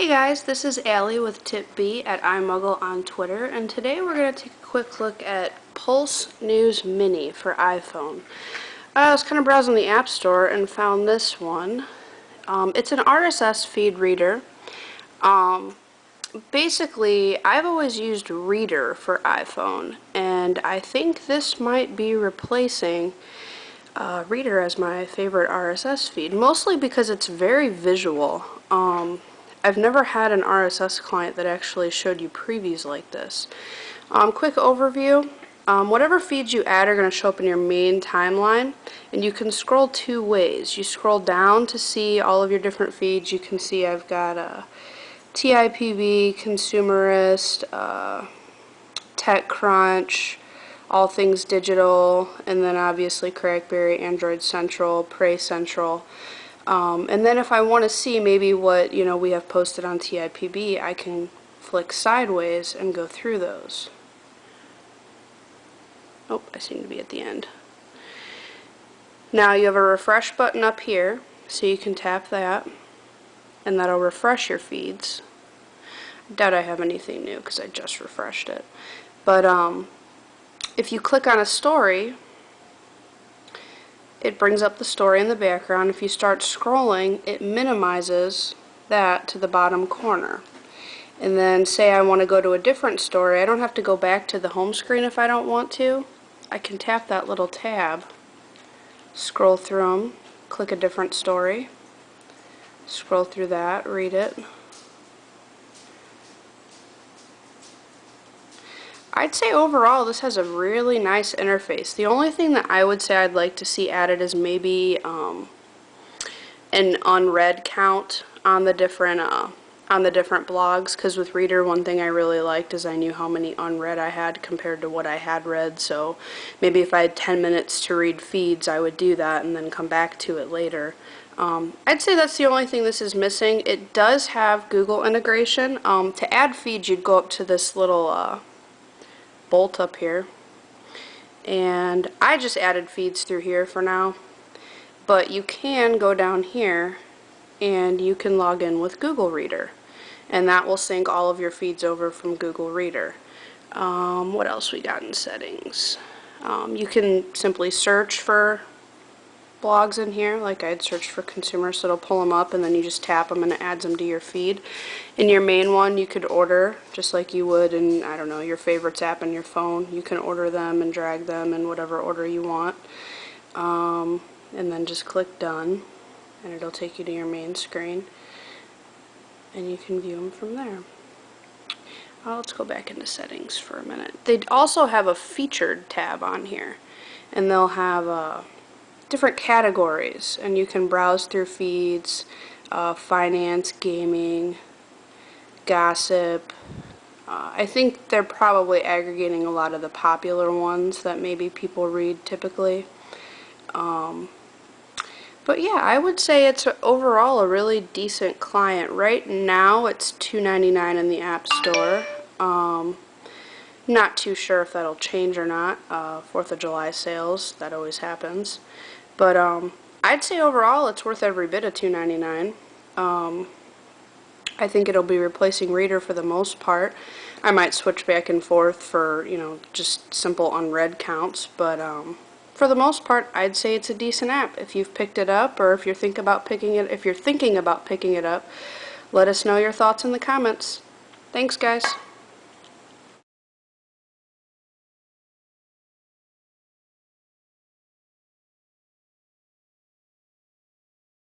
Hey guys, this is Allie with Tip B at iMuggle on Twitter, and today we're going to take a quick look at Pulse News Mini for iPhone. I was kind of browsing the App Store and found this one. It's an RSS feed reader. Basically, I've always used Reader for iPhone, and I think this might be replacing Reader as my favorite RSS feed, mostly because it's very visual. I've never had an RSS client that actually showed you previews like this. Quick overview. Whatever feeds you add are going to show up in your main timeline, and you can scroll two ways. You scroll down to see all of your different feeds. You can see I've got TIPB, Consumerist, TechCrunch, All Things Digital, and then obviously Crackberry, Android Central, Prey Central. And then if I want to see maybe what we have posted on TIPB, I can flick sideways and go through those. Oh, I seem to be at the end. Now you have a refresh button up here, so you can tap that, and that'll refresh your feeds. I doubt I have anything new because I just refreshed it. But if you click on a story, it brings up the story in the background. If you start scrolling, it minimizes that to the bottom corner. And then say I want to go to a different story, I don't have to go back to the home screen if I don't want to. I can tap that little tab, scroll through them, click a different story, scroll through that, read it. I'd say overall this has a really nice interface. The only thing that I would say I'd like to see added is maybe an unread count on the different blogs, because with Reader, one thing I really liked is I knew how many unread I had compared to what I had read. So maybe if I had 10 minutes to read feeds, I would do that and then come back to it later. I'd say that's the only thing this is missing. It does have Google integration. To add feeds, you'd go up to this little bolt up here, and I just added feeds through here for now, but you can go down here and you can log in with Google Reader, and that will sync all of your feeds over from Google Reader. What else we got in settings? You can simply search for blogs in here, like I'd search for consumer, so it'll pull them up and then you just tap them and it adds them to your feed. In your main one, you could order just like you would in, I don't know, your favorites app on your phone. You can order them and drag them in whatever order you want, and then just click done and it'll take you to your main screen and you can view them from there. Let's go back into settings for a minute. They also have a featured tab on here, and they'll have different categories, and you can browse through feeds, finance, gaming, gossip. I think they're probably aggregating a lot of the popular ones that maybe people read typically. But yeah, I would say it's overall a really decent client. Right now it's $2.99 in the App Store. Not too sure if that'll change or not. 4th of July sales, that always happens. But I'd say overall it's worth every bit of $2.99. I think it'll be replacing Reader for the most part. I might switch back and forth for, just simple unread counts, but for the most part, I'd say it's a decent app. If you've picked it up, or if you're thinking about picking it up, let us know your thoughts in the comments. Thanks, guys.